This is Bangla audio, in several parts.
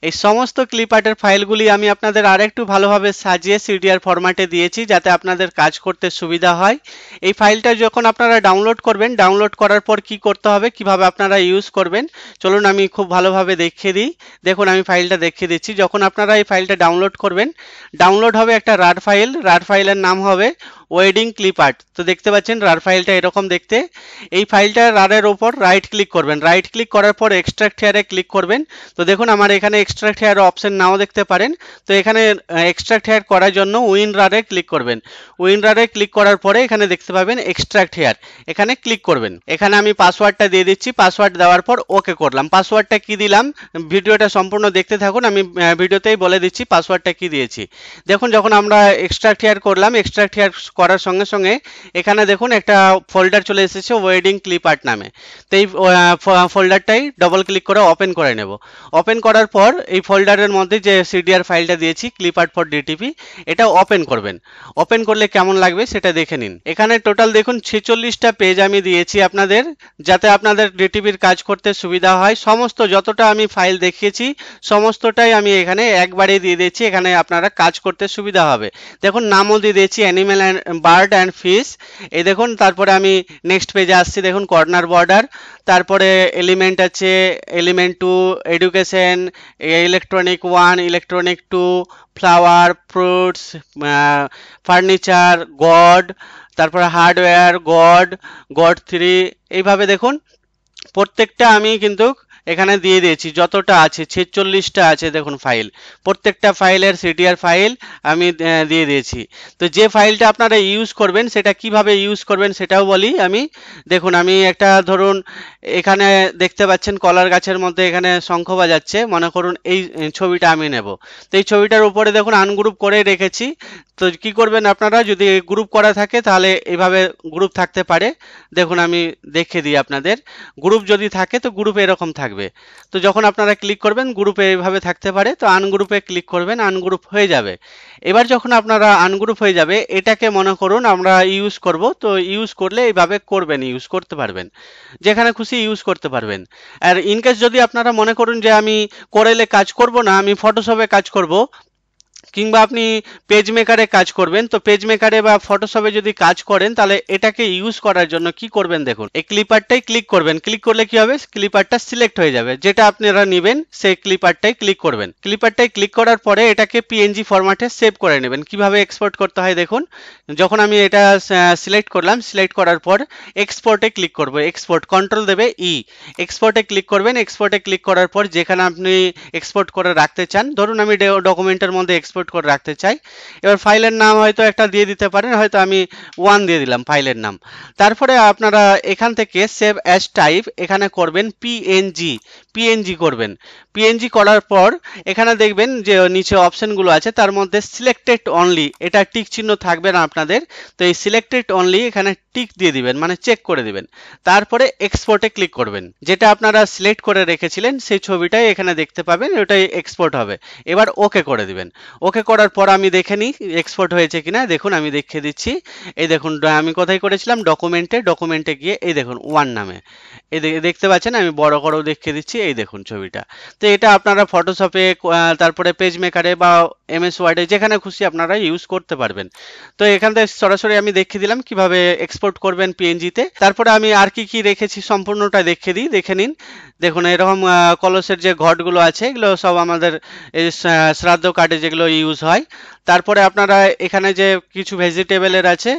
এই সমস্ত ক্লিপ আর্টের ফাইলগুলি আমি আপনাদের আরেকটু ভালোভাবে সাজিয়ে সিডিআর ফরম্যাটে দিয়েছি যাতে আপনাদের কাজ করতে সুবিধা হয়। এই ফাইলটা যখন আপনারা ডাউনলোড করবেন, ডাউনলোড করার পর কি করতে হবে, কিভাবে আপনারা ইউজ করবেন, চলুন আমি খুব ভালোভাবে দেখিয়ে দিই। দেখুন আমি ফাইলটা দেখিয়ে দিচ্ছি। যখন আপনারা এই ফাইলটা ডাউনলোড করবেন, ডাউনলোড হবে একটা রার ফাইল। রার ফাইলের নাম হবে ওয়েডিং ক্লিপ আর্ট। তো দেখতে পাচ্ছেন রার ফাইলটা এরকম দেখতে। এই ফাইলটা রারের ওপর রাইট ক্লিক করবেন। রাইট ক্লিক করার পর এক্সট্রাক্ট হেয়ারে ক্লিক করবেন। তো দেখুন আমার এখানে এক্সট্রাক্ট হেয়ার অপশন নাও দেখতে পারেন। তো এখানে এক্সট্রাক্ট হেয়ার করার জন্য উইন রারে ক্লিক করবেন। উইন রারে ক্লিক করার পরে এখানে দেখতে পাবেন এক্সট্রাক্ট হেয়ার, এখানে ক্লিক করবেন। এখানে আমি পাসওয়ার্ডটা দিয়ে দিচ্ছি। পাসওয়ার্ড দেওয়ার পর ওকে করলাম। পাসওয়ার্ডটা কি দিলাম ভিডিওটা সম্পূর্ণ দেখতে থাকুন, আমি ভিডিওতেই বলে দিচ্ছি পাসওয়ার্ডটা কি দিয়েছি। দেখুন যখন আমরা এক্সট্রাক্ট হেয়ার করলাম, এক্সট্রাক্ট হেয়ার করার সঙ্গে সঙ্গে এখানে দেখুন একটা ফোল্ডার চলে এসেছে ওয়েডিং ক্লিপ আর্ট নামে। তো এই ফোল্ডারটাই ডবল ক্লিক করে ওপেন করে নেব। ওপেন করার পর এই ফোল্ডারের মধ্যে যে সিডিআর ফাইলটা দিয়েছি ক্লিপ আর্ট ফর ডিটিপি, এটা ওপেন করবেন। ওপেন করলে কেমন লাগবে সেটা দেখে নিন। এখানে টোটাল দেখুন 46টা পেজ আমি দিয়েছি আপনাদের, যাতে আপনাদের ডিটিপির কাজ করতে সুবিধা হয়। সমস্ত যতটা আমি ফাইল দেখিয়েছি সমস্তটাই আমি এখানে একবারে দিয়ে দিয়েছি, এখানে আপনারা কাজ করতে সুবিধা হবে। দেখুন নামও দিয়ে দিয়েছি animal and bird and fish. এই দেখুন তারপরে আমি নেক্সট পেজে আসছি। দেখুন কর্নার বর্ডার, তারপরে এলিমেন্ট আছে, element 2, education, electronic 1, electronic 2, flower, fruits, furniture, god, তারপরে হার্ডওয়্যার, গড, গড 3। এইভাবে দেখুন প্রত্যেকটা আমি কিন্তু এখানে দিয়ে দিয়েছি, যতটা আছে 46টা আছে দেখুন ফাইল। প্রত্যেকটা ফাইলের সিডিআর ফাইল আমি দিয়ে দিয়েছি। তো যে ফাইলটা আপনারা ইউজ করবেন সেটা কিভাবে ইউজ করবেন সেটাও বলি আমি। দেখুন আমি একটা ধরুন এখানে দেখতে পাচ্ছেন কলার গাছের মধ্যে এখানে শঙ্খ বাজাচ্ছে, মনে করুন এই ছবিটা আমি নেব। তো এই ছবিটার উপরে দেখুন আনগ্রুপ করে রেখেছি। তো কি করবেন আপনারা, যদি গ্রুপ করা থাকে তাহলে এইভাবে গ্রুপ থাকতে পারে। দেখুন আমি দেখিয়ে দিই আপনাদের। গ্রুপ যদি থাকে তো গ্রুপ এরকম থাকবে। তো যখন আপনারা ক্লিক করবেন গ্রুপে এইভাবে থাকতে পারে, তো আনগ্রুপে ক্লিক করবেন, আনগ্রুপ হয়ে যাবে। এবার যখন আপনারা আনগ্রুপ হয়ে যাবে, এটাকে মনে করুন আমরা ইউজ করব। তো ইউজ করলে এইভাবে করবেন, ইউজ করতে পারবেন, যেখানে খুশি ইউজ করতে পারবেন। আর ইনকেস যদি আপনারা মনে করুন যে আমি কোরেলে কাজ করব না, আমি ফটোশপে কাজ করব, কিংবা আপনি পেজ মেকারে কাজ করবেন, তো পেজ মেকারে বা ফটোশপে যদি কাজ করেন তাহলে এটাকে ইউজ করার জন্য কি করবেন দেখুন, এই ক্লিপারটাই ক্লিক করবেন। ক্লিক করলে কি হবে, ক্লিপারটা সিলেক্ট হয়ে যাবে। যেটা আপনারা নেবেন সেই ক্লিপারটাই ক্লিক করবেন। ক্লিপারটাই ক্লিক করার পরে এটাকে পিএনজি ফরম্যাটে সেভ করে নেবেন। কিভাবে এক্সপোর্ট করতে হয় দেখুন, যখন আমি এটা সিলেক্ট করলাম, সিলেক্ট করার পর এক্সপোর্টে ক্লিক করব। এক্সপোর্ট কন্ট্রোল দেবে ই, এক্সপোর্টে ক্লিক করবেন। এক্সপোর্টে ক্লিক করার পর যেখানে আপনি এক্সপোর্ট করে রাখতে চান, ধরুন আমি ডকুমেন্টের মধ্যে এক্সপোর্ট করে রাখতে চাই। এবার ফাইলের নাম হয়তো একটা দিয়ে দিতে পারেন, হয়তো আমি 1 দিয়ে দিলাম ফাইলের নাম। তারপরে আপনারা এখান থেকে সেভ অ্যাজ টাইপ এখানে করবেন পিএনজি, পিএনজি করবেন। পিএনজি করার পর এখানে দেখবেন যে নিচে অপশনগুলো আছে, তার মধ্যে সিলেক্টেড অনলি, এটা টিক চিহ্ন থাকবে না আপনাদের। তো এই সিলেক্টেড অনলি এখানে টিক দিয়ে দিবেন, মানে চেক করে দিবেন। তারপরে এক্সপোর্টে ক্লিক করবেন। যেটা আপনারা সিলেক্ট করে রেখেছিলেন সেই ছবিটাই এখানে দেখতে পাবেন, ওটাই এক্সপোর্ট হবে। এবার ওকে করে দিবেন। ওকে করার পর আমি দেখে নিই এক্সপোর্ট হয়েছে কিনা। দেখুন আমি দেখিয়ে দিচ্ছি। এই দেখুন আমি কোথায় করেছিলাম, ডকুমেন্টে, ডকুমেন্টে গিয়ে এই দেখুন 1 নামে এই দেখতে পাচ্ছেন, আমি বড় করেও দেখিয়ে দিচ্ছি। এই দেখুন ছবিটা। তো এটা আপনারা ফটোশপে, তারপরে পেজ মেকারে বা এমএস ওয়ার্ডে যেখানে খুশি আপনারা ইউজ করতে পারবেন। তো এখান থেকে সরাসরি আমি দেখিয়ে দিলাম কিভাবে এক্সপোর্ট করবেন পিএনজিতে। তারপরে আমি আর কি কি রেখেছি সম্পূর্ণটা দেখিয়ে দিই, দেখে নিন। দেখুন এরকম কলসের যে ঘটগুলো আছে এগুলো সব আমাদের এই শ্রাদ্ধ কার্ডে যেগুলো ইউজ হয়। তারপরে আপনারা এখানে যে কিছু ভেজিটেবলের আছে,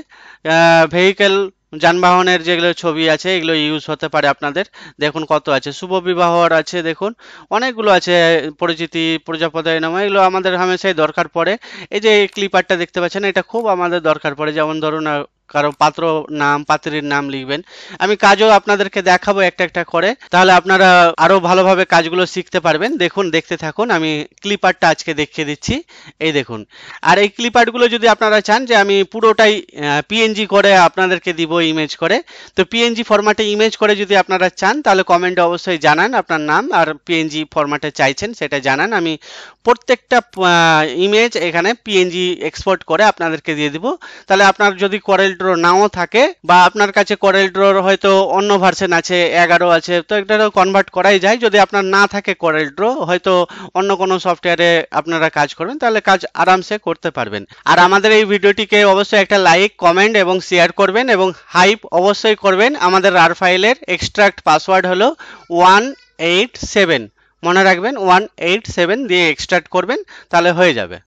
ভেহিকেল, যানবাহনের যেগুলো ছবি আছে এগুলো ইউজ হতে পারে আপনাদের। দেখুন কত আছে, শুভ বিবাহর আছে, দেখুন অনেকগুলো আছে, পরিচিতি, প্রজাপতি নাম, এগুলো আমাদের হামেশাই দরকার পড়ে। এই যে ক্লিপারটা দেখতে পাচ্ছেন, এটা খুব আমাদের দরকার পড়ে। যেমন ধরুন কারো পাত্র নাম, পাত্রীর নাম লিখবেন। আমি কাজও আপনাদেরকে দেখাবো একটা একটা করে, তাহলে আপনারা আরো ভালোভাবে কাজগুলো শিখতে পারবেন। দেখুন দেখতে থাকুন, আমি ক্লিপারটা আজকে দেখিয়ে দিচ্ছি। এই দেখুন। আর এই ক্লিপারগুলো যদি আপনারা চান যে আমি পুরোটাই পিএনজি করে আপনাদেরকে দিব ইমেজ করে, তো পিএনজি ফরম্যাটে ইমেজ করে যদি আপনারা চান তাহলে কমেন্টে অবশ্যই জানান আপনার নাম আর পিএনজি ফরম্যাটে চাইছেন সেটা জানান। আমি প্রত্যেকটা ইমেজ এখানে পিএনজি এক্সপোর্ট করে আপনাদেরকে দিয়ে দিব। তাহলে আপনার যদি করেল ড্র নাও থাকে, বা আপনার কাছে করেল ড্রর হয়তো অন্য ভার্সন আছে, 11 আছে, তো এটারও কনভার্ট করাই যায়। যদি আপনার না থাকে করেল ড্র, হয়তো অন্য কোনো সফটওয়্যারে আপনারা কাজ করবেন, তাহলে কাজ আরামসে করতে পারবেন। আর আমাদের এই ভিডিওটিকে অবশ্যই একটা লাইক, কমেন্ট এবং শেয়ার করবেন, এবং হাইপ অবশ্যই করবেন। আমাদের রার ফাইলের এক্সট্রাক্ট পাসওয়ার্ড হলো 187, মনে রাখবেন 187 দিয়ে এক্সট্রাক্ট করবেন, তাহলে হয়ে যাবে।